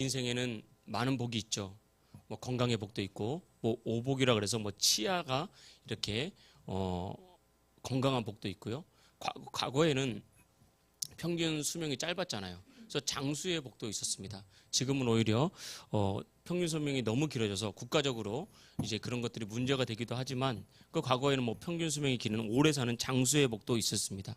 인생에는 많은 복이 있죠. 뭐 건강의 복도 있고, 뭐 오복이라 그래서 뭐 치아가 이렇게 건강한 복도 있고요. 과거에는 평균 수명이 짧았잖아요. 그래서 장수의 복도 있었습니다. 지금은 오히려 평균 수명이 너무 길어져서 국가적으로 이제 그런 것들이 문제가 되기도 하지만, 그 과거에는 뭐 평균 수명이 기는 오래 사는 장수의 복도 있었습니다.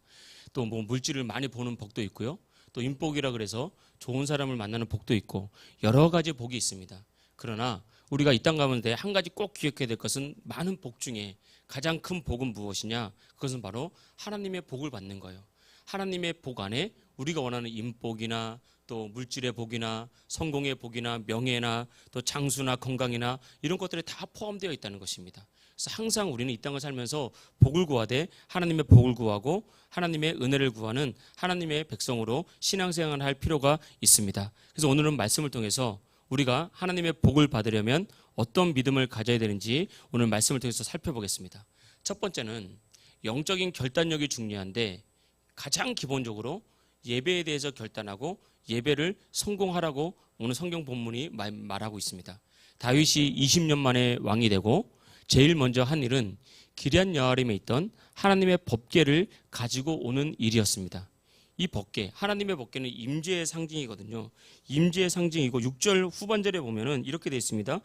또 뭐 물질을 많이 보는 복도 있고요. 또 인복이라 그래서 좋은 사람을 만나는 복도 있고, 여러 가지 복이 있습니다. 그러나 우리가 이 땅 가운데 한 가지 꼭 기억해야 될 것은, 많은 복 중에 가장 큰 복은 무엇이냐? 그것은 바로 하나님의 복을 받는 거예요. 하나님의 복 안에 우리가 원하는 인복이나 또 물질의 복이나 성공의 복이나 명예나 또 장수나 건강이나 이런 것들이 다 포함되어 있다는 것입니다. 그래서 항상 우리는 이 땅을 살면서 복을 구하되 하나님의 복을 구하고 하나님의 은혜를 구하는 하나님의 백성으로 신앙생활을 할 필요가 있습니다. 그래서 오늘은 말씀을 통해서 우리가 하나님의 복을 받으려면 어떤 믿음을 가져야 되는지 오늘 말씀을 통해서 살펴보겠습니다. 첫 번째는 영적인 결단력이 중요한데, 가장 기본적으로 예배에 대해서 결단하고 예배를 성공하라고 오늘 성경 본문이 말하고 있습니다. 다윗이 20년 만에 왕이 되고 제일 먼저 한 일은 기럇 여아림에 있던 하나님의 법궤를 가지고 오는 일이었습니다. 이 법궤, 하나님의 법궤는 임재의 상징이거든요. 임재의 상징이고 6절 후반절에 보면은 이렇게 되어 있습니다.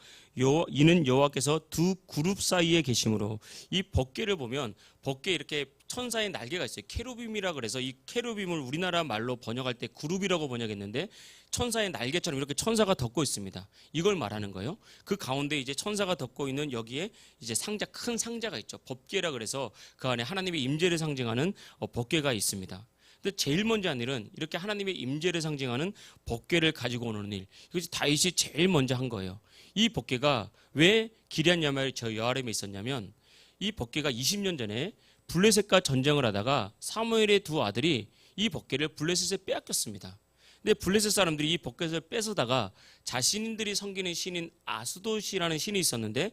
이는 여호와께서 두 그룹 사이에 계심으로. 이 법궤를 보면 법궤에 이렇게 천사의 날개가 있어요. 케루빔이라 그래서 이 케루빔을 우리나라 말로 번역할 때 그룹이라고 번역했는데, 천사의 날개처럼 이렇게 천사가 덮고 있습니다. 이걸 말하는 거예요. 그 가운데 이제 천사가 덮고 있는 여기에 이제 상자, 큰 상자가 있죠. 법궤라 그래서 그 안에 하나님의 임재를 상징하는 법궤가 있습니다. 근데 제일 먼저 한 일은 이렇게 하나님의 임재를 상징하는 법궤를 가지고 오는 일. 이것이 다윗이 제일 먼저 한 거예요. 이 법궤가 왜 기럇 여아림에 있었냐면, 이 법궤가 20년 전에 블레셋과 전쟁을 하다가 사무엘의 두 아들이 이 법궤를 블레셋에 빼앗겼습니다. 근데 블레셋 사람들이 이 법궤를 뺏어다가 자신들이 섬기는 신인 아스돗이라는 신이 있었는데,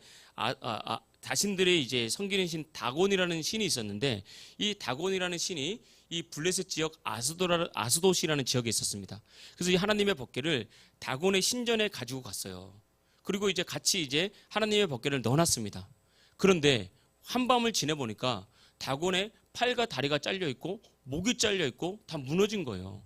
자신들의 이제 섬기는 신 다곤이라는 신이 있었는데, 이 다곤이라는 신이 이 블레셋 지역 아스돗이라는 지역에 있었습니다. 그래서 이 하나님의 법궤를 다곤의 신전에 가지고 갔어요. 그리고 이제 같이 이제 하나님의 법궤를 넣어놨습니다. 그런데 한밤을 지내보니까 다곤의 팔과 다리가 잘려 있고 목이 잘려 있고 다 무너진 거예요.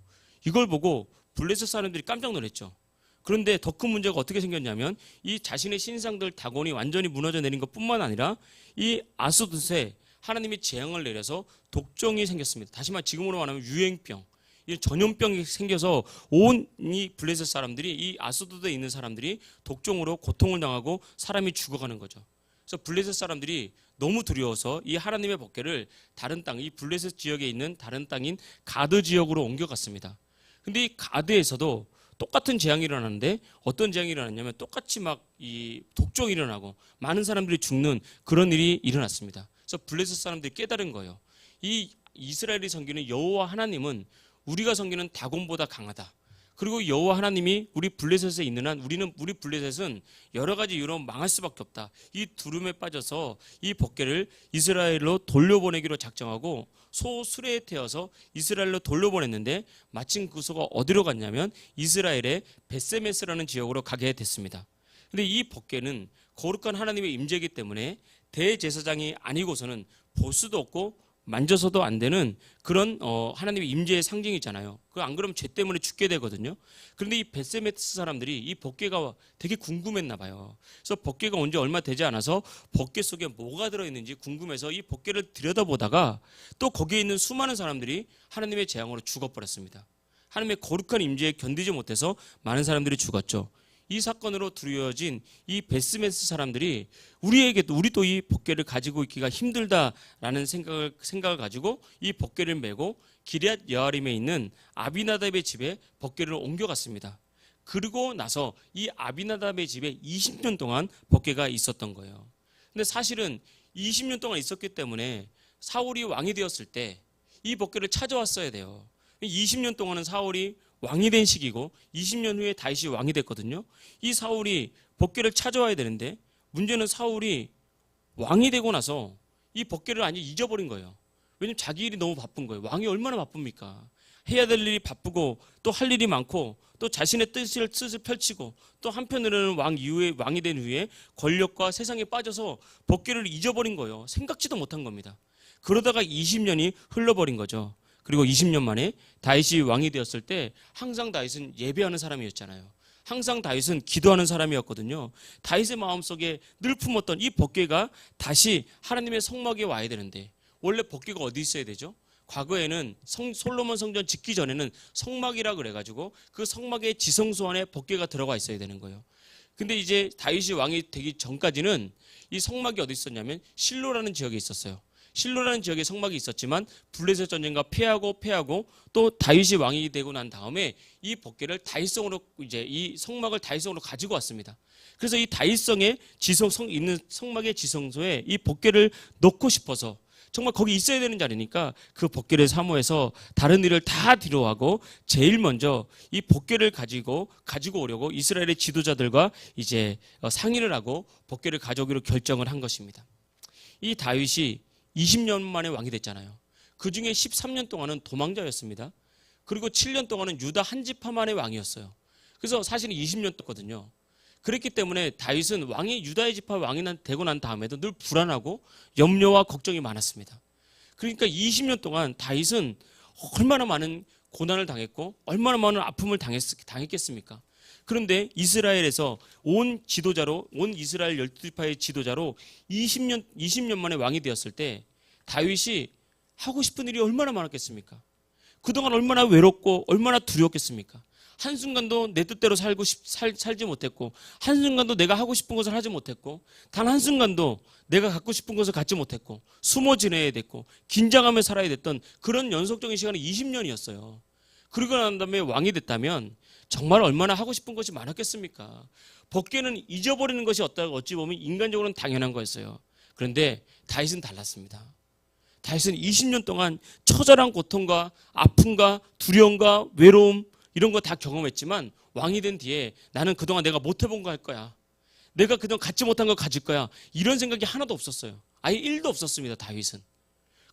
이걸 보고 블레셋 사람들이 깜짝 놀랐죠. 그런데 더 큰 문제가 어떻게 생겼냐면, 이 자신의 신상들 다곤이 완전히 무너져 내린 것뿐만 아니라 이 아스돗에 하나님이 재앙을 내려서 독종이 생겼습니다. 다시 말해 지금으로 말하면 유행병, 이 전염병이 생겨서 온 이 블레셋 사람들이, 이 아스돗에 있는 사람들이 독종으로 고통을 당하고 사람이 죽어가는 거죠. 그래서 블레셋 사람들이 너무 두려워서 이 하나님의 법궤를 다른 땅, 이 블레셋 지역에 있는 다른 땅인 가드 지역으로 옮겨갔습니다. 근데 이 가드에서도 똑같은 재앙이 일어나는데, 어떤 재앙이 일어났냐면 똑같이 막 이 독종이 일어나고 많은 사람들이 죽는 그런 일이 일어났습니다. 그래서 블레셋 사람들이 깨달은 거예요. 이 이스라엘이 섬기는 여호와 하나님은 우리가 섬기는 다곤보다 강하다. 그리고 여호와 하나님이 우리 블레셋에 있는 한 우리 블레셋은 여러 가지 이유로 망할 수밖에 없다. 이 두름에 빠져서 이 법궤를 이스라엘로 돌려보내기로 작정하고 소수레에 태워서 이스라엘로 돌려보냈는데, 마침 그 소가 어디로 갔냐면 이스라엘의 벳세메스라는 지역으로 가게 됐습니다. 근데 이 법궤는 거룩한 하나님의 임재이기 때문에 대제사장이 아니고서는 볼 수도 없고 만져서도 안 되는 그런 하나님의 임재의 상징이잖아요. 안 그러면 죄 때문에 죽게 되거든요. 그런데 이 벳세메스 사람들이 이 법궤가 되게 궁금했나 봐요. 그래서 법궤가 온 지 얼마 되지 않아서 법궤 속에 뭐가 들어있는지 궁금해서 이 법궤를 들여다보다가 또 거기에 있는 수많은 사람들이 하나님의 재앙으로 죽어버렸습니다. 하나님의 거룩한 임재에 견디지 못해서 많은 사람들이 죽었죠. 이 사건으로 두려워진 이 벳세메스 사람들이 우리도 이 법궤를 가지고 있기가 힘들다라는 생각을 가지고 이 법궤를 메고 기럇 여아림에 있는 아비나답의 집에 법궤를 옮겨갔습니다. 그리고 나서 이 아비나답의 집에 20년 동안 법궤가 있었던 거예요. 근데 사실은 20년 동안 있었기 때문에 사울이 왕이 되었을 때 이 법궤를 찾아왔어야 돼요. 20년 동안은 사울이 왕이 된 시기고 20년 후에 다윗이 왕이 됐거든요. 이 사울이 법궤를 찾아와야 되는데, 문제는 사울이 왕이 되고 나서 이 법궤를 완전히 잊어버린 거예요. 왜냐면 자기 일이 너무 바쁜 거예요. 왕이 얼마나 바쁩니까? 해야 될 일이 바쁘고 또 할 일이 많고 또 자신의 뜻을 펼치고 또 한편으로는 왕이 된 후에 권력과 세상에 빠져서 법궤를 잊어버린 거예요. 생각지도 못한 겁니다. 그러다가 20년이 흘러버린 거죠. 그리고 20년 만에 다윗이 왕이 되었을 때 항상 다윗은 예배하는 사람이었잖아요. 항상 다윗은 기도하는 사람이었거든요. 다윗의 마음속에 늘 품었던 이 법궤가 다시 하나님의 성막에 와야 되는데, 원래 법궤가 어디 있어야 되죠? 과거에는 솔로몬 성전 짓기 전에는 성막이라 그래가지고 그 성막의 지성소 안에 법궤가 들어가 있어야 되는 거예요. 근데 이제 다윗이 왕이 되기 전까지는 이 성막이 어디 있었냐면 실로라는 지역에 있었어요. 실로라는 지역에 성막이 있었지만 블레셋 전쟁과 패하고 또 다윗이 왕이 되고 난 다음에 이 법궤를 다윗성으로, 이제 이 성막을 다윗성으로 가지고 왔습니다. 그래서 이 다윗성의 있는 성막의 지성소에 이 법궤를 넣고 싶어서, 정말 거기 있어야 되는 자리니까 그 법궤를 사모해서 다른 일을 다 뒤로하고 제일 먼저 이 법궤를 가지고 오려고 이스라엘의 지도자들과 이제 상의를 하고 법궤를 가져오기로 결정을 한 것입니다. 이 다윗이 20년 만에 왕이 됐잖아요. 그 중에 13년 동안은 도망자였습니다. 그리고 7년 동안은 유다 한 지파만의 왕이었어요. 그래서 사실은 20년 동안거든요. 그랬기 때문에 다윗은 유다의 지파 왕이 되고 난 다음에도 늘 불안하고 염려와 걱정이 많았습니다. 그러니까 20년 동안 다윗은 얼마나 많은 고난을 당했고 얼마나 많은 아픔을 당했겠습니까? 그런데 이스라엘에서 온 이스라엘 12지파의 지도자로 20년 만에 왕이 되었을 때 다윗이 하고 싶은 일이 얼마나 많았겠습니까? 그동안 얼마나 외롭고 얼마나 두려웠겠습니까? 한순간도 내 뜻대로 살지 못했고, 한순간도 내가 하고 싶은 것을 하지 못했고, 단 한순간도 내가 갖고 싶은 것을 갖지 못했고, 숨어 지내야 됐고, 긴장하며 살아야 됐던 그런 연속적인 시간이 20년이었어요. 그러고 난 다음에 왕이 됐다면 정말 얼마나 하고 싶은 것이 많았겠습니까? 법궤는 잊어버리는 것이 어찌 보면 인간적으로는 당연한 거였어요. 그런데 다윗은 달랐습니다. 다윗은 20년 동안 처절한 고통과 아픔과 두려움과 외로움 이런 거 다 경험했지만 왕이 된 뒤에 나는 그동안 내가 못 해본 거 할 거야. 내가 그동안 갖지 못한 거 가질 거야. 이런 생각이 하나도 없었어요. 아예 1도 없었습니다. 다윗은.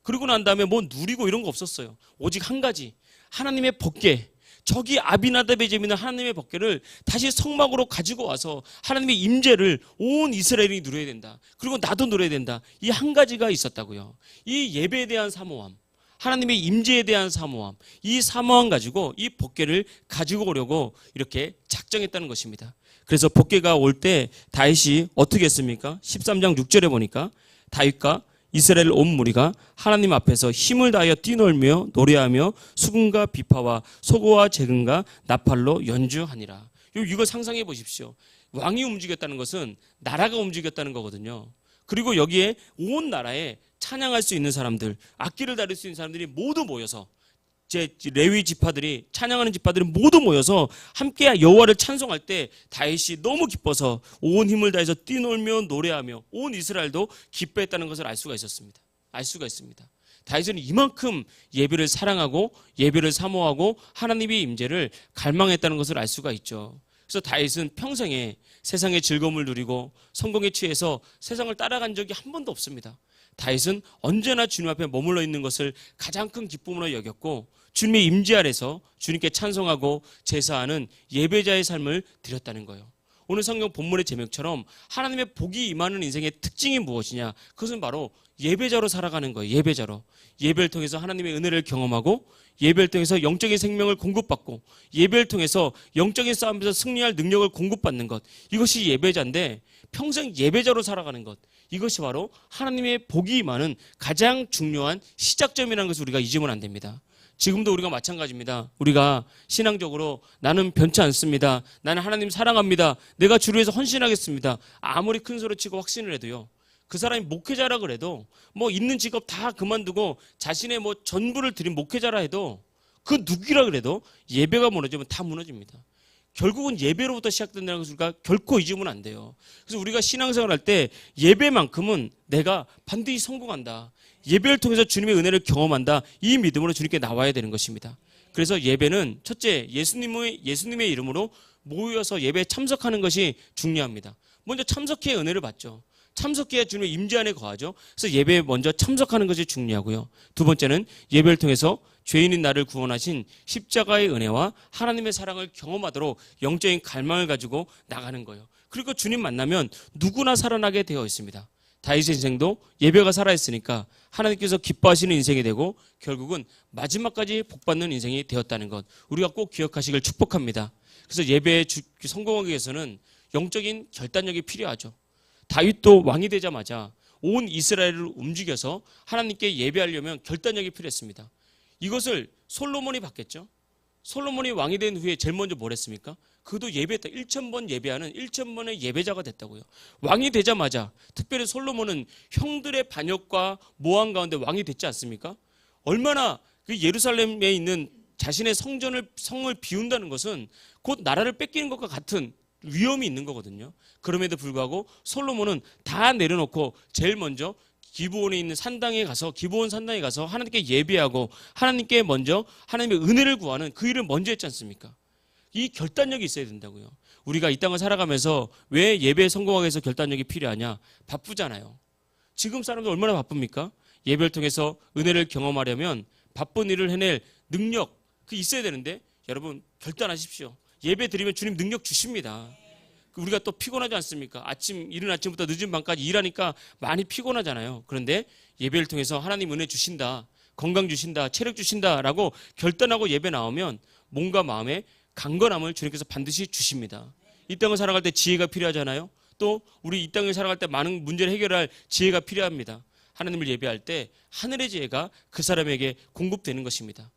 그러고 난 다음에 뭐 누리고 이런 거 없었어요. 오직 한 가지, 하나님의 법궤, 저기 아비나답의 재미는 하나님의 법궤를 다시 성막으로 가지고 와서 하나님의 임재를 온 이스라엘이 누려야 된다. 그리고 나도 누려야 된다. 이 한 가지가 있었다고요. 이 예배에 대한 사모함, 하나님의 임재에 대한 사모함, 이 사모함 가지고 이 법궤를 가지고 오려고 이렇게 작정했다는 것입니다. 그래서 법궤가 올 때 다윗이 어떻게 했습니까? 13장 6절에 보니까 다윗과 이스라엘 온 무리가 하나님 앞에서 힘을 다하여 뛰놀며 노래하며 수금과 비파와 소고와 재금과 나팔로 연주하니라. 이거 상상해 보십시오. 왕이 움직였다는 것은 나라가 움직였다는 거거든요. 그리고 여기에 온 나라에 찬양할 수 있는 사람들, 악기를 다룰 수 있는 사람들이 모두 모여서, 레위 지파들이, 찬양하는 지파들이 모두 모여서 함께 여호와를 찬송할 때 다윗이 너무 기뻐서 온 힘을 다해서 뛰놀며 노래하며 온 이스라엘도 기뻐했다는 것을 알 수가 있습니다. 다윗은 이만큼 예배를 사랑하고 예배를 사모하고 하나님의 임재를 갈망했다는 것을 알 수가 있죠. 그래서 다윗은 평생에 세상의 즐거움을 누리고 성공에 취해서 세상을 따라간 적이 한 번도 없습니다. 다윗은 언제나 주님 앞에 머물러 있는 것을 가장 큰 기쁨으로 여겼고 주님의 임재 아래서 주님께 찬송하고 제사하는 예배자의 삶을 드렸다는 거예요. 오늘 성경 본문의 제목처럼 하나님의 복이 임하는 인생의 특징이 무엇이냐? 그것은 바로 예배자로 살아가는 거예요. 예배자로. 예배를 통해서 하나님의 은혜를 경험하고 예배를 통해서 영적인 생명을 공급받고 예배를 통해서 영적인 싸움에서 승리할 능력을 공급받는 것. 이것이 예배자인데 평생 예배자로 살아가는 것. 이것이 바로 하나님의 복이 임하는 가장 중요한 시작점이라는 것을 우리가 잊으면 안 됩니다. 지금도 우리가 마찬가지입니다. 우리가 신앙적으로 나는 변치 않습니다. 나는 하나님 사랑합니다. 내가 주를 위해서 헌신하겠습니다. 아무리 큰 소리 치고 확신을 해도요. 그 사람이 목회자라 그래도 뭐 있는 직업 다 그만두고 자신의 뭐 전부를 드린 목회자라 해도 그 누구라 그래도 예배가 무너지면 다 무너집니다. 결국은 예배로부터 시작된다는 것을 우리가 결코 잊으면 안 돼요. 그래서 우리가 신앙생활 할 때 예배만큼은 내가 반드시 성공한다. 예배를 통해서 주님의 은혜를 경험한다. 이 믿음으로 주님께 나와야 되는 것입니다. 그래서 예배는 첫째 예수님의 이름으로 모여서 예배에 참석하는 것이 중요합니다. 먼저 참석해야 은혜를 받죠. 참석해야 주님의 임재 안에 거하죠. 그래서 예배에 먼저 참석하는 것이 중요하고요. 두 번째는 예배를 통해서 죄인인 나를 구원하신 십자가의 은혜와 하나님의 사랑을 경험하도록 영적인 갈망을 가지고 나가는 거예요. 그리고 주님 만나면 누구나 살아나게 되어 있습니다. 다윗의 인생도 예배가 살아있으니까 하나님께서 기뻐하시는 인생이 되고 결국은 마지막까지 복받는 인생이 되었다는 것, 우리가 꼭 기억하시길 축복합니다. 그래서 예배에 성공하기 위해서는 영적인 결단력이 필요하죠. 다윗도 왕이 되자마자 온 이스라엘을 움직여서 하나님께 예배하려면 결단력이 필요했습니다. 이것을 솔로몬이 받겠죠. 솔로몬이 왕이 된 후에 제일 먼저 뭘 했습니까? 그도 예배했다. 1000번 예배하는 1000번의 예배자가 됐다고요. 왕이 되자마자, 특별히 솔로몬은 형들의 반역과 모함 가운데 왕이 됐지 않습니까? 얼마나 그 예루살렘에 있는 자신의 성을 비운다는 것은 곧 나라를 뺏기는 것과 같은 위험이 있는 거거든요. 그럼에도 불구하고 솔로몬은 다 내려놓고 제일 먼저 기브온 산당에 가서 하나님께 예배하고 하나님께 먼저 하나님의 은혜를 구하는 그 일을 먼저 했지 않습니까? 이 결단력이 있어야 된다고요. 우리가 이 땅을 살아가면서 왜 예배에 성공하기 위해서 결단력이 필요하냐? 바쁘잖아요. 지금 사람들 얼마나 바쁩니까? 예배를 통해서 은혜를 경험하려면 바쁜 일을 해낼 능력, 그 있어야 되는데 여러분 결단하십시오. 예배 드리면 주님 능력 주십니다. 우리가 또 피곤하지 않습니까? 이른 아침부터 늦은 밤까지 일하니까 많이 피곤하잖아요. 그런데 예배를 통해서 하나님 은혜 주신다, 건강 주신다, 체력 주신다라고 결단하고 예배 나오면 몸과 마음에 강건함을 주님께서 반드시 주십니다. 이 땅을 살아갈 때 지혜가 필요하잖아요. 또 우리 이 땅을 살아갈 때 많은 문제를 해결할 지혜가 필요합니다. 하나님을 예배할 때 하늘의 지혜가 그 사람에게 공급되는 것입니다.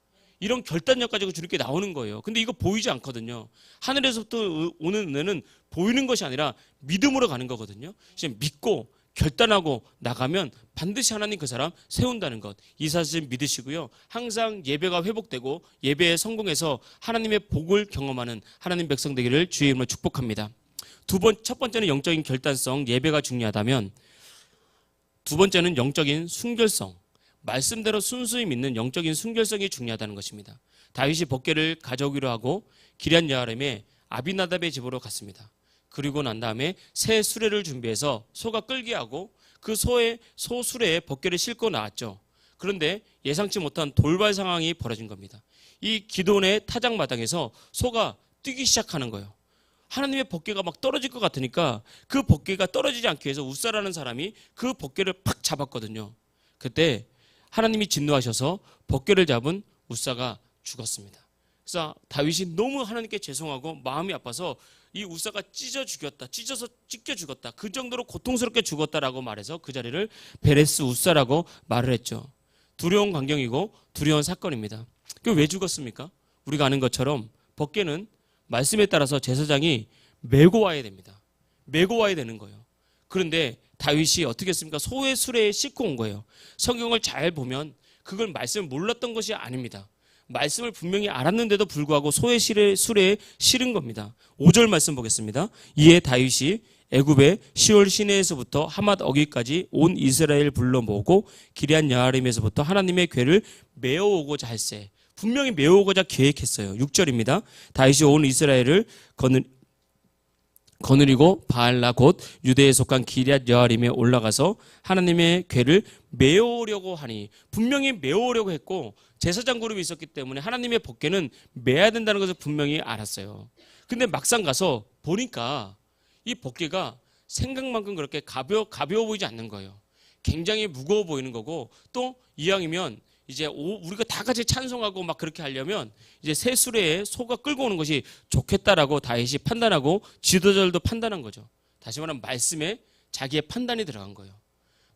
이런 결단력 가지고 주님께 나오는 거예요. 근데 이거 보이지 않거든요. 하늘에서부터 오는 은혜는 보이는 것이 아니라 믿음으로 가는 거거든요. 이제 믿고 결단하고 나가면 반드시 하나님 그 사람 세운다는 것, 이 사실 믿으시고요. 항상 예배가 회복되고 예배에 성공해서 하나님의 복을 경험하는 하나님 백성 되기를 주의 이름으로 축복합니다. 첫 번째는 영적인 결단성, 예배가 중요하다면 두 번째는 영적인 순결성, 말씀대로 순수히 믿는 영적인 순결성이 중요하다는 것입니다. 다윗이 법궤를 가져오기로 하고 기럇 여아림의 아비나답의 집으로 갔습니다. 그리고 난 다음에 새 수레를 준비해서 소가 끌게 하고 그 소 수레에 법궤를 싣고 나왔죠. 그런데 예상치 못한 돌발 상황이 벌어진 겁니다. 이 기돈의 타작 마당에서 소가 뛰기 시작하는 거예요. 하나님의 법궤가 막 떨어질 것 같으니까 그 법궤가 떨어지지 않기 위해서 웃사라는 사람이 그 법궤를 팍 잡았거든요. 그때 하나님이 진노하셔서 법궤를 잡은 웃사가 죽었습니다. 그래서 다윗이 너무 하나님께 죄송하고 마음이 아파서 이 웃사가 찢어서 찢겨 죽었다. 그 정도로 고통스럽게 죽었다라고 말해서 그 자리를 베레스 웃사라고 말을 했죠. 두려운 광경이고 두려운 사건입니다. 왜 죽었습니까? 우리가 아는 것처럼 법궤는 말씀에 따라서 제사장이 메고 와야 됩니다. 메고 와야 되는 거예요. 그런데 다윗이 어떻게 했습니까? 소의 수레에 싣고 온 거예요. 성경을 잘 보면 그걸 말씀을 몰랐던 것이 아닙니다. 말씀을 분명히 알았는데도 불구하고 소의 수레에 실은 겁니다. 5절 말씀 보겠습니다. 이에 다윗이 애굽의 시올 시내에서부터 하맛 어기까지 온 이스라엘 불러 모으고 기럇 여아림에서부터 하나님의 궤를 메어오고자 할세. 분명히 메어오고자 계획했어요. 6절입니다. 다윗이 온 이스라엘을 거느리고 바알라 곧 유대에 속한 기럇 여아림에 올라가서 하나님의 궤를 메어오려고 하니, 분명히 메어오려고 했고 제사장 그룹이 있었기 때문에 하나님의 법궤는 메야 된다는 것을 분명히 알았어요. 근데 막상 가서 보니까 이 법궤가 생각만큼 그렇게 가벼워 보이지 않는 거예요. 굉장히 무거워 보이는 거고, 또 이왕이면 이제 우리가 다 같이 찬송하고 막 그렇게 하려면 이제 새 수레에 소가 끌고 오는 것이 좋겠다라고 다윗이 판단하고 지도자들도 판단한 거죠. 다시 말하면 말씀에 자기의 판단이 들어간 거예요.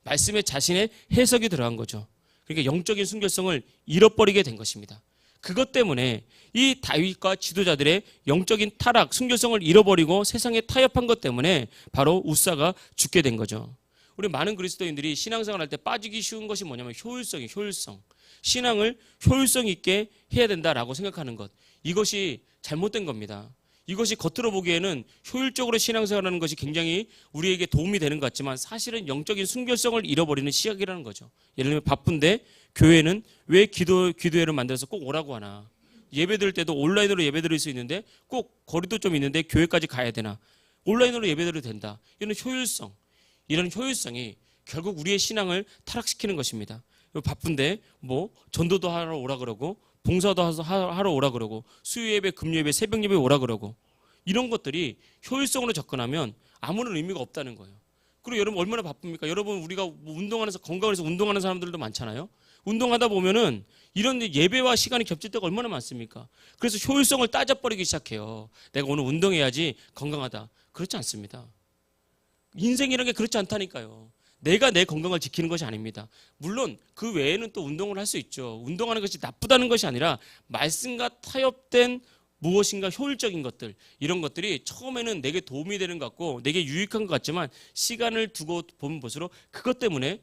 말씀에 자신의 해석이 들어간 거죠. 그러니까 영적인 순결성을 잃어버리게 된 것입니다. 그것 때문에 이 다윗과 지도자들의 영적인 타락, 순결성을 잃어버리고 세상에 타협한 것 때문에 바로 웃사가 죽게 된 거죠. 우리 많은 그리스도인들이 신앙생활 할 때 빠지기 쉬운 것이 뭐냐면 효율성. 신앙을 효율성 있게 해야 된다라고 생각하는 것. 이것이 잘못된 겁니다. 이것이 겉으로 보기에는 효율적으로 신앙생활하는 것이 굉장히 우리에게 도움이 되는 것 같지만 사실은 영적인 순결성을 잃어버리는 시작이라는 거죠. 예를 들면 바쁜데 교회는 왜 기도회를 만들어서 꼭 오라고 하나. 예배 드릴 때도 온라인으로 예배 드릴 수 있는데 꼭 거리도 좀 있는데 교회까지 가야 되나. 온라인으로 예배 드려도 된다. 이런 효율성. 이런 효율성이 결국 우리의 신앙을 타락시키는 것입니다. 바쁜데 뭐 전도도 하러 오라 그러고 봉사도 하러 오라 그러고 수요예배, 금요예배, 새벽예배 오라 그러고 이런 것들이 효율성으로 접근하면 아무런 의미가 없다는 거예요. 그리고 여러분 얼마나 바쁩니까? 여러분 우리가 운동하면서 건강을 위해서 운동하는 사람들도 많잖아요. 운동하다 보면은 이런 예배와 시간이 겹칠 때가 얼마나 많습니까? 그래서 효율성을 따져버리기 시작해요. 내가 오늘 운동해야지 건강하다. 그렇지 않습니다. 인생이라는 게 그렇지 않다니까요. 내가 내 건강을 지키는 것이 아닙니다. 물론 그 외에는 또 운동을 할 수 있죠. 운동하는 것이 나쁘다는 것이 아니라 말씀과 타협된 무엇인가 효율적인 것들, 이런 것들이 처음에는 내게 도움이 되는 것 같고 내게 유익한 것 같지만 시간을 두고 보면 볼수록 그것 때문에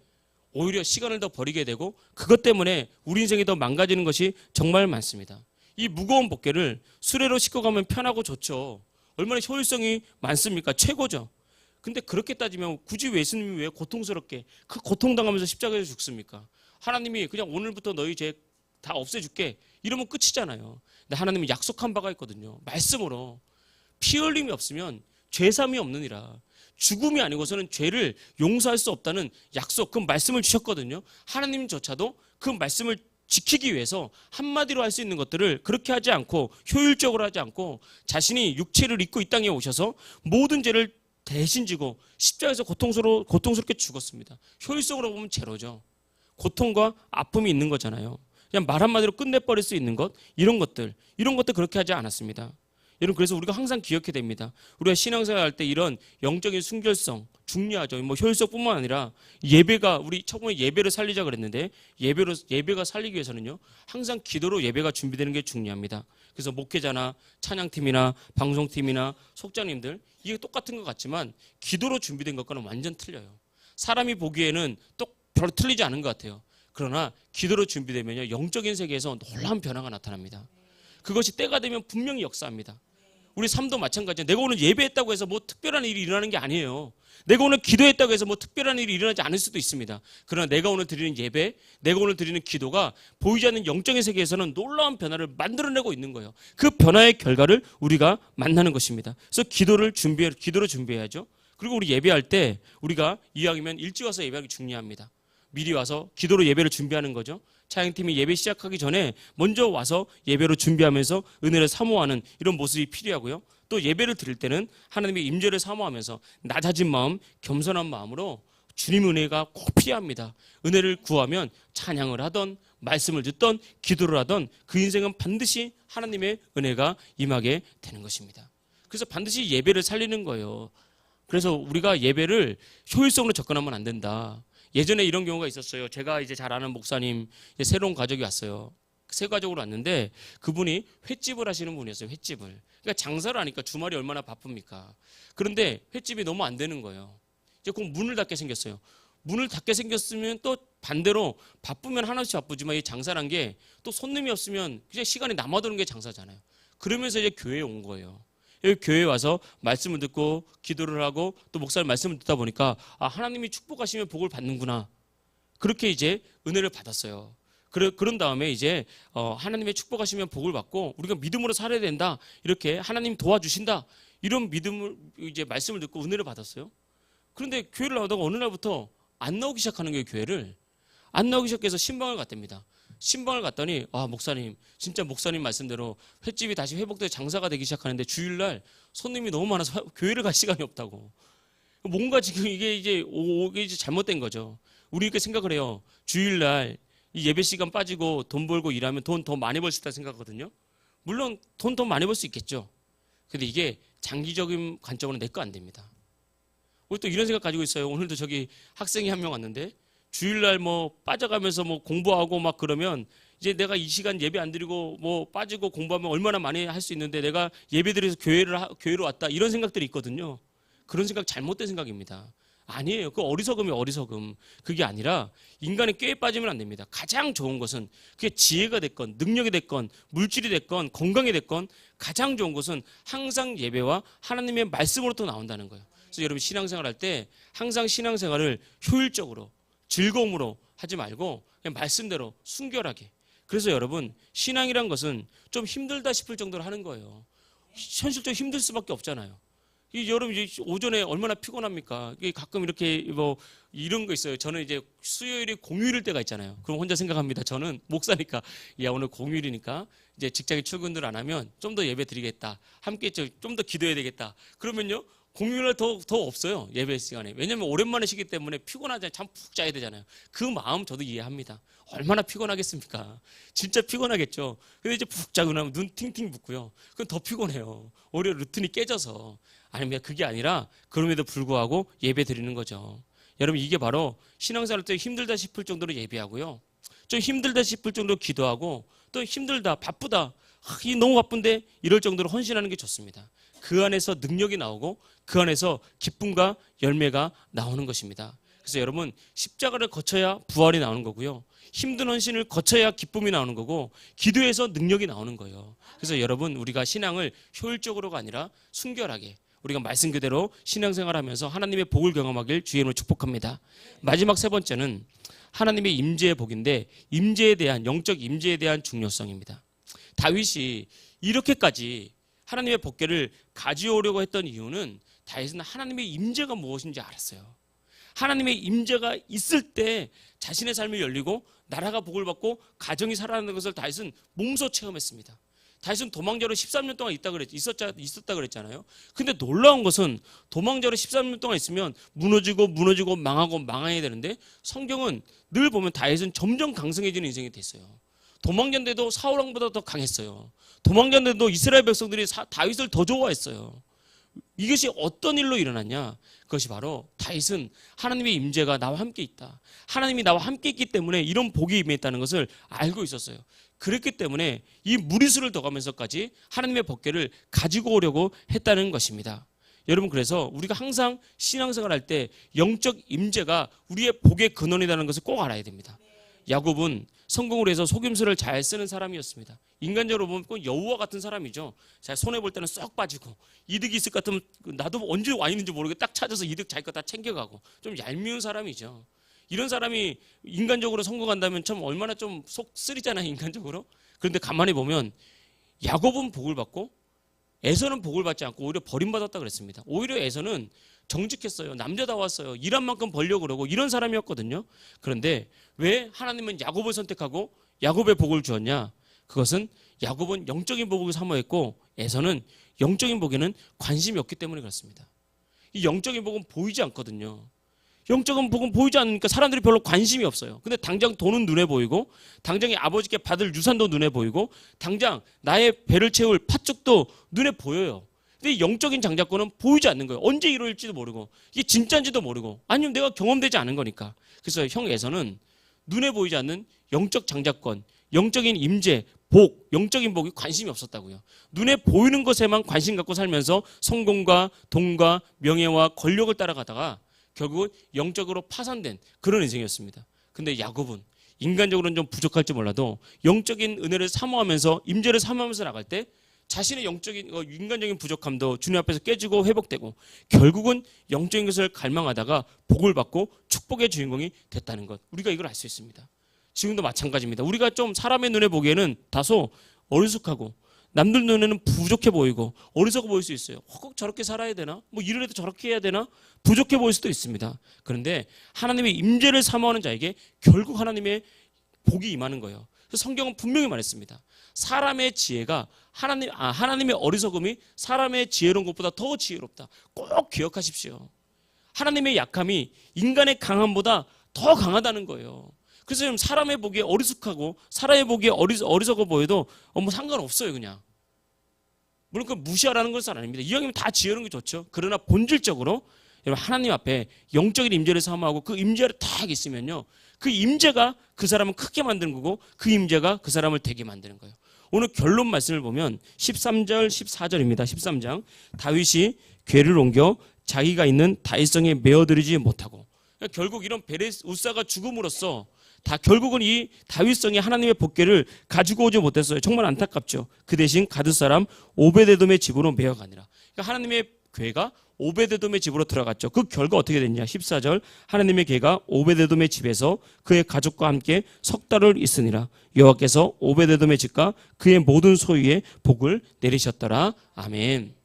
오히려 시간을 더 버리게 되고 그것 때문에 우리 인생이 더 망가지는 것이 정말 많습니다. 이 무거운 복개를 수레로 싣고 가면 편하고 좋죠. 얼마나 효율성이 많습니까? 최고죠. 근데 그렇게 따지면 굳이 예수님이 왜 고통스럽게 그 고통당하면서 십자가에서 죽습니까? 하나님이 그냥 오늘부터 너희 죄 다 없애줄게 이러면 끝이잖아요. 근데 하나님이 약속한 바가 있거든요. 말씀으로 피 흘림이 없으면 죄삼이 없느니라. 죽음이 아니고서는 죄를 용서할 수 없다는 약속, 그 말씀을 주셨거든요. 하나님조차도 그 말씀을 지키기 위해서 한마디로 할 수 있는 것들을 그렇게 하지 않고 효율적으로 하지 않고 자신이 육체를 입고 이 땅에 오셔서 모든 죄를 대신 지고 십자가에서 고통스럽게 죽었습니다. 효율성으로 보면 제로죠. 고통과 아픔이 있는 거잖아요. 그냥 말 한마디로 끝내버릴 수 있는 것, 이런 것들 그렇게 하지 않았습니다. 여러분, 그래서 우리가 항상 기억해야 됩니다. 우리가 신앙생활 할 때 이런 영적인 순결성 중요하죠. 뭐 효율성뿐만 아니라 예배가, 우리 처음에 예배를 살리자 그랬는데 예배가 살리기 위해서는요 항상 기도로 예배가 준비되는 게 중요합니다. 그래서 목회자나 찬양팀이나 방송팀이나 속장님들 이게 똑같은 것 같지만 기도로 준비된 것과는 완전 틀려요. 사람이 보기에는 또 별로 틀리지 않은 것 같아요. 그러나 기도로 준비되면요 영적인 세계에서 놀라운 변화가 나타납니다. 그것이 때가 되면 분명히 역사합니다. 우리 삶도 마찬가지예요. 내가 오늘 예배했다고 해서 뭐 특별한 일이 일어나는 게 아니에요. 내가 오늘 기도했다고 해서 뭐 특별한 일이 일어나지 않을 수도 있습니다. 그러나 내가 오늘 드리는 예배, 내가 오늘 드리는 기도가 보이지 않는 영적인 세계에서는 놀라운 변화를 만들어내고 있는 거예요. 그 변화의 결과를 우리가 만나는 것입니다. 그래서 기도로 준비해야죠. 그리고 우리 예배할 때 우리가 이왕이면 일찍 와서 예배하기 중요합니다. 미리 와서 기도로 예배를 준비하는 거죠. 찬양팀이 예배 시작하기 전에 먼저 와서 예배로 준비하면서 은혜를 사모하는 이런 모습이 필요하고요. 또 예배를 드릴 때는 하나님의 임재를 사모하면서 낮아진 마음, 겸손한 마음으로 주님 은혜가 꼭 필요합니다. 은혜를 구하면 찬양을 하던 말씀을 듣던 기도를 하던 그 인생은 반드시 하나님의 은혜가 임하게 되는 것입니다. 그래서 반드시 예배를 살리는 거예요. 그래서 우리가 예배를 효율성으로 접근하면 안 된다. 예전에 이런 경우가 있었어요. 제가 이제 잘 아는 목사님 새로운 가족이 왔어요. 새 가족으로 왔는데 그분이 횟집을 하시는 분이었어요. 횟집을. 그러니까 장사를 하니까 주말이 얼마나 바쁩니까? 그런데 횟집이 너무 안 되는 거예요. 이제 꼭 문을 닫게 생겼어요. 문을 닫게 생겼으면 또 반대로 바쁘면 하나씩 바쁘지만 이 장사란 게 또 손님이 없으면 그냥 시간이 남아도는 게 장사잖아요. 그러면서 이제 교회에 온 거예요. 여기 교회에 와서 말씀을 듣고 기도를 하고 또 목사님 말씀을 듣다 보니까 아, 하나님이 축복하시면 복을 받는구나. 그렇게 이제 은혜를 받았어요. 그런 다음에 이제 하나님의 축복하시면 복을 받고 우리가 믿음으로 살아야 된다. 이렇게 하나님 도와주신다. 이런 믿음을 이제 말씀을 듣고 은혜를 받았어요. 그런데 교회를 나오다가 어느 날부터 안 나오기 시작하는 거예요. 교회를. 안 나오기 시작해서 신방을 갔답니다. 신방을 갔더니 아 목사님 진짜 목사님 말씀대로 횟집이 다시 회복돼 장사가 되기 시작하는데 주일날 손님이 너무 많아서 교회를 갈 시간이 없다고. 뭔가 지금 이게 이제 잘못된 거죠. 우리 이렇게 생각을 해요. 주일날 이 예배 시간 빠지고 돈 벌고 일하면 돈 더 많이 벌 수 있다 생각하거든요. 물론 돈 더 많이 벌 수 있겠죠. 근데 이게 장기적인 관점으로 내 거 안 됩니다. 우리 또 이런 생각 가지고 있어요. 오늘도 저기 학생이 한 명 왔는데 주일날 뭐 빠져가면서 뭐 공부하고 막 그러면 이제 내가 이 시간 예배 안 드리고 뭐 빠지고 공부하면 얼마나 많이 할 수 있는데 내가 예배 드려서 교회로 왔다 이런 생각들이 있거든요. 그런 생각 잘못된 생각입니다. 아니에요. 그 어리석음. 그게 아니라 인간의 꾀에 빠지면 안 됩니다. 가장 좋은 것은 그게 지혜가 됐건 능력이 됐건 물질이 됐건 건강이 됐건 가장 좋은 것은 항상 예배와 하나님의 말씀으로부터 나온다는 거예요. 그래서 여러분 신앙생활 할 때 항상 신앙생활을 효율적으로 즐거움으로 하지 말고 그냥 말씀대로 순결하게. 그래서 여러분 신앙이란 것은 좀 힘들다 싶을 정도로 하는 거예요. 현실적으로 힘들 수밖에 없잖아요. 이 여러분 이제 오전에 얼마나 피곤합니까? 이게 가끔 이렇게 뭐 이런 거 있어요. 저는 이제 수요일이 공휴일일 때가 있잖아요. 그럼 혼자 생각합니다. 저는 목사니까 야 오늘 공휴일이니까 이제 직장에 출근들 안 하면 좀 더 예배 드리겠다. 함께 좀 더 기도해야 되겠다. 그러면요 공휴일날 더 없어요. 예배 시간에. 왜냐하면 오랜만에 쉬기 때문에 피곤하잖아요. 참 푹 자야 되잖아요. 그 마음 저도 이해합니다. 얼마나 피곤하겠습니까? 진짜 피곤하겠죠. 근데 이제 푹 자고 나면 눈 팅팅 붓고요. 그건 더 피곤해요. 오히려 루틴이 깨져서. 아니면 그게 아니라 그럼에도 불구하고 예배 드리는 거죠. 여러분 이게 바로 신앙생활 때 힘들다 싶을 정도로 예배하고요. 좀 힘들다 싶을 정도로 기도하고 또 힘들다 바쁘다 너무 바쁜데 이럴 정도로 헌신하는 게 좋습니다. 그 안에서 능력이 나오고 그 안에서 기쁨과 열매가 나오는 것입니다. 그래서 여러분 십자가를 거쳐야 부활이 나오는 거고요. 힘든 헌신을 거쳐야 기쁨이 나오는 거고 기도에서 능력이 나오는 거예요. 그래서 여러분 우리가 신앙을 효율적으로가 아니라 순결하게 우리가 말씀 그대로 신앙생활하면서 하나님의 복을 경험하길 주의 이름으로 축복합니다. 마지막 세 번째는 하나님의 임재의 복인데 임재에 대한 영적 임재에 대한 중요성입니다. 다윗이 이렇게까지 하나님의 복궤를 가져오려고 했던 이유는 다윗은 하나님의 임재가 무엇인지 알았어요. 하나님의 임재가 있을 때 자신의 삶이 열리고 나라가 복을 받고 가정이 살아나는 것을 다윗은 몸소 체험했습니다. 다윗은 도망자로 13년 동안 있었다 그랬잖아요. 근데 놀라운 것은 도망자로 13년 동안 있으면 무너지고 망하고 망해야 되는데 성경은 늘 보면 다윗은 점점 강성해지는 인생이 됐어요. 도망자인데도 사울 왕보다 더 강했어요. 도망자인데도 이스라엘 백성들이 다윗을 더 좋아했어요. 이것이 어떤 일로 일어났냐? 그것이 바로 다윗은 하나님의 임재가 나와 함께 있다. 하나님이 나와 함께 있기 때문에 이런 복이 임했다는 것을 알고 있었어요. 그렇기 때문에 이 무리수를 둬가면서까지 하나님의 복궤를 가지고 오려고 했다는 것입니다. 여러분 그래서 우리가 항상 신앙생활 할 때 영적 임재가 우리의 복의 근원이라는 것을 꼭 알아야 됩니다. 야곱은 성공을 해서 속임수를 잘 쓰는 사람이었습니다. 인간적으로 보면 꼭 여우와 같은 사람이죠. 자, 손해볼 때는 쏙 빠지고 이득이 있을 것 같으면 나도 언제 와 있는지 모르게 딱 찾아서 이득 자기 거 다 챙겨가고 좀 얄미운 사람이죠. 이런 사람이 인간적으로 성공한다면 참 얼마나 좀 속 쓰리잖아요, 인간적으로. 그런데 가만히 보면 야곱은 복을 받고 에서는 복을 받지 않고 오히려 버림받았다 그랬습니다. 오히려 에서는 정직했어요. 남자다웠어요. 일한 만큼 벌려고 그러고 이런 사람이었거든요. 그런데 왜 하나님은 야곱을 선택하고 야곱의 복을 주었냐? 그것은 야곱은 영적인 복을 사모했고 에서는 영적인 복에는 관심이 없기 때문에 그렇습니다. 이 영적인 복은 보이지 않거든요. 영적인 복은 보이지 않으니까 사람들이 별로 관심이 없어요. 근데 당장 돈은 눈에 보이고 당장에 아버지께 받을 유산도 눈에 보이고 당장 나의 배를 채울 팥죽도 눈에 보여요. 근데 영적인 장자권은 보이지 않는 거예요. 언제 이루어질지도 모르고 이게 진짜인지도 모르고 아니면 내가 경험되지 않은 거니까. 그래서 형에서는 눈에 보이지 않는 영적 장자권, 영적인 임재, 복, 영적인 복이 관심이 없었다고요. 눈에 보이는 것에만 관심 갖고 살면서 성공과 돈과 명예와 권력을 따라가다가 결국은 영적으로 파산된 그런 인생이었습니다. 근데 야곱은 인간적으로는 좀 부족할지 몰라도 영적인 은혜를 사모하면서 임재를 사모하면서 나갈 때 자신의 영적인 인간적인 부족함도 주님 앞에서 깨지고 회복되고 결국은 영적인 것을 갈망하다가 복을 받고 축복의 주인공이 됐다는 것. 우리가 이걸 알 수 있습니다. 지금도 마찬가지입니다. 우리가 좀 사람의 눈에 보기에는 다소 어리숙하고 남들 눈에는 부족해 보이고 어리석어 보일 수 있어요. 꼭 저렇게 살아야 되나? 뭐 일을 해도 저렇게 해야 되나? 부족해 보일 수도 있습니다. 그런데 하나님의 임재를 사모하는 자에게 결국 하나님의 복이 임하는 거예요. 그래서 성경은 분명히 말했습니다. 사람의 지혜가 하나님의 어리석음이 사람의 지혜로운 것보다 더 지혜롭다. 꼭 기억하십시오. 하나님의 약함이 인간의 강함보다 더 강하다는 거예요. 그래서 지금 사람의 보기에 어리숙하고 사람의 보기에 어리석어 보여도 뭐 상관없어요 그냥. 물론 그 무시하라는 것은 아닙니다. 이왕이면 다 지혜로운 게 좋죠. 그러나 본질적으로 여러분 하나님 앞에 영적인 임재를 사모하고 그 임재를 딱 있으면요. 그 임재가 그 사람을 크게 만드는 거고 그 임재가 그 사람을 되게 만드는 거예요. 오늘 결론 말씀을 보면 13절 14절입니다. 13장 다윗이 궤를 옮겨 자기가 있는 다윗성에 메어들이지 못하고 결국 이런 우사가 죽음으로써 다 결국은 이 다윗성이 하나님의 복궤를 가지고 오지 못했어요. 정말 안타깝죠. 그 대신 가드 사람 오베데돔의 집으로 메어가니라. 그러니까 하나님의 궤가 오베데돔의 집으로 들어갔죠. 그 결과 어떻게 됐냐? 14절 하나님의 궤가 오베데돔의 집에서 그의 가족과 함께 석 달을 있으니라. 여호와께서 오베데돔의 집과 그의 모든 소유에 복을 내리셨더라. 아멘.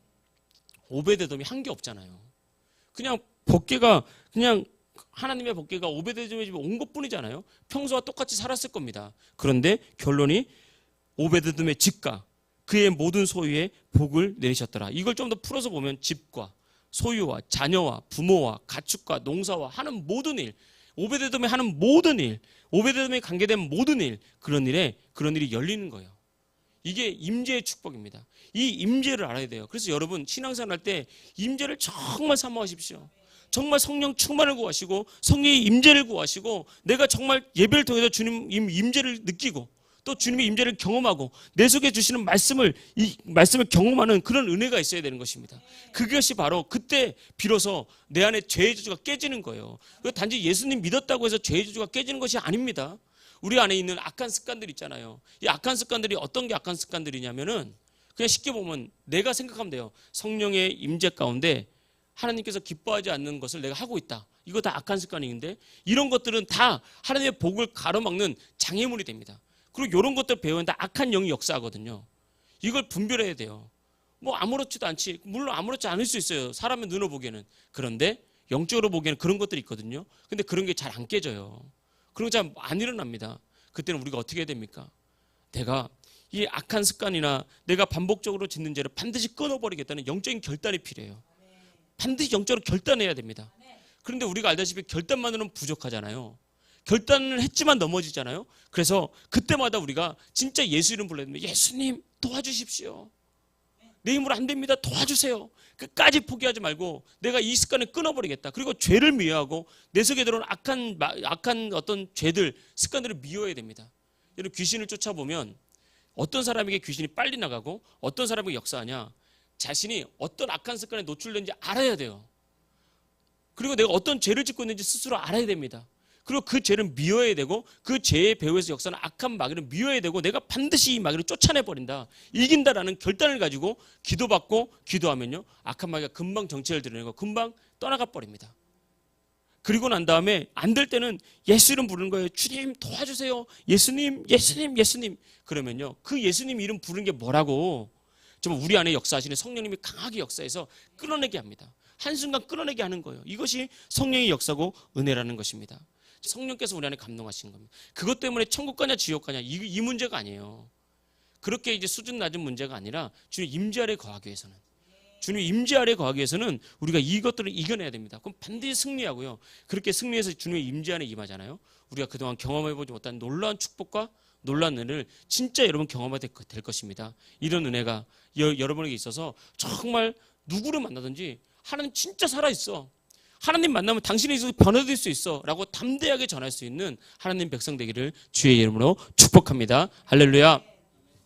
오베데돔이 한 게 없잖아요. 그냥 복개가 그냥 하나님의 복개가 오베데돔의 집에 온 것뿐이잖아요. 평소와 똑같이 살았을 겁니다. 그런데 결론이 오베데돔의 집과 그의 모든 소유에 복을 내리셨더라. 이걸 좀 더 풀어서 보면 집과 소유와 자녀와 부모와 가축과 농사와 하는 모든 일, 오베데돔이 하는 모든 일, 오베데돔에 관계된 모든 일, 그런 일이 열리는 거예요. 이게 임재의 축복입니다. 이 임재를 알아야 돼요. 그래서 여러분 신앙생활 할 때 임재를 정말 사모하십시오. 정말 성령 충만을 구하시고 성령의 임재를 구하시고 내가 정말 예배를 통해서 주님 임재를 느끼고 또 주님의 임재를 경험하고 내 속에 주시는 이 말씀을 경험하는 그런 은혜가 있어야 되는 것입니다. 그것이 바로 그때 비로소 내 안에 죄의 저주가 깨지는 거예요. 단지 예수님 믿었다고 해서 죄의 저주가 깨지는 것이 아닙니다. 우리 안에 있는 악한 습관들 있잖아요. 이 악한 습관들이 어떤 게 악한 습관들이냐면은 그냥 쉽게 보면 내가 생각하면 돼요. 성령의 임재 가운데 하나님께서 기뻐하지 않는 것을 내가 하고 있다. 이거 다 악한 습관인데 이런 것들은 다 하나님의 복을 가로막는 장애물이 됩니다. 그리고 이런 것들 배우는데 악한 영이 역사하거든요. 이걸 분별해야 돼요. 뭐 아무렇지도 않지. 물론 아무렇지 않을 수 있어요. 사람의 눈으로 보기에는. 그런데 영적으로 보기에는 그런 것들이 있거든요. 근데 그런 게 잘 안 깨져요. 그런 거 잘 안 일어납니다. 그때는 우리가 어떻게 해야 됩니까? 내가 이 악한 습관이나 내가 반복적으로 짓는 죄를 반드시 끊어버리겠다는 영적인 결단이 필요해요. 반드시 영적으로 결단해야 됩니다. 그런데 우리가 알다시피 결단만으로는 부족하잖아요. 결단을 했지만 넘어지잖아요. 그래서 그때마다 우리가 진짜 예수 이름 불러야 됩니다. 예수님 도와주십시오. 내 힘으로 안 됩니다. 도와주세요. 끝까지 포기하지 말고 내가 이 습관을 끊어버리겠다. 그리고 죄를 미워하고 내 속에 들어오는 악한 어떤 죄들, 습관들을 미워해야 됩니다. 여러분 귀신을 쫓아보면 어떤 사람에게 귀신이 빨리 나가고 어떤 사람에게 역사하냐. 자신이 어떤 악한 습관에 노출된지 알아야 돼요. 그리고 내가 어떤 죄를 짓고 있는지 스스로 알아야 됩니다. 그리고 그 죄를 미워해야 되고 그 죄의 배후에서 역사하는 악한 마귀를 미워해야 되고 내가 반드시 이 마귀를 쫓아내버린다. 이긴다라는 결단을 가지고 기도받고 기도하면요. 악한 마귀가 금방 정체를 드러내고 금방 떠나가 버립니다. 그리고 난 다음에 안 될 때는 예수 이름 부르는 거예요. 주님 도와주세요. 예수님 예수님 예수님. 그러면요. 그 예수님 이름 부르는 게 뭐라고 정말 우리 안에 역사하시는 성령님이 강하게 역사해서 끌어내게 합니다. 한순간 끌어내게 하는 거예요. 이것이 성령의 역사고 은혜라는 것입니다. 성령께서 우리 안에 감동하신 겁니다. 그것 때문에 천국 가냐 지옥 가냐 이 문제가 아니에요. 그렇게 이제 수준 낮은 문제가 아니라 주님 임재 아래 거하기 위해서는 주님 임재 아래 거하기 위해서는 우리가 이것들을 이겨내야 됩니다. 그럼 반드시 승리하고요. 그렇게 승리해서 주님의 임재 안에 임하잖아요. 우리가 그동안 경험해보지 못한 놀라운 축복과 놀라운 은혜를 진짜 여러분 경험하게 될 것입니다. 이런 은혜가 여러분에게 있어서 정말 누구를 만나든지 하나님 진짜 살아있어. 하나님 만나면 당신의 인생이 변화될 수 있어 라고 담대하게 전할 수 있는 하나님 백성 되기를 주의 이름으로 축복합니다. 할렐루야.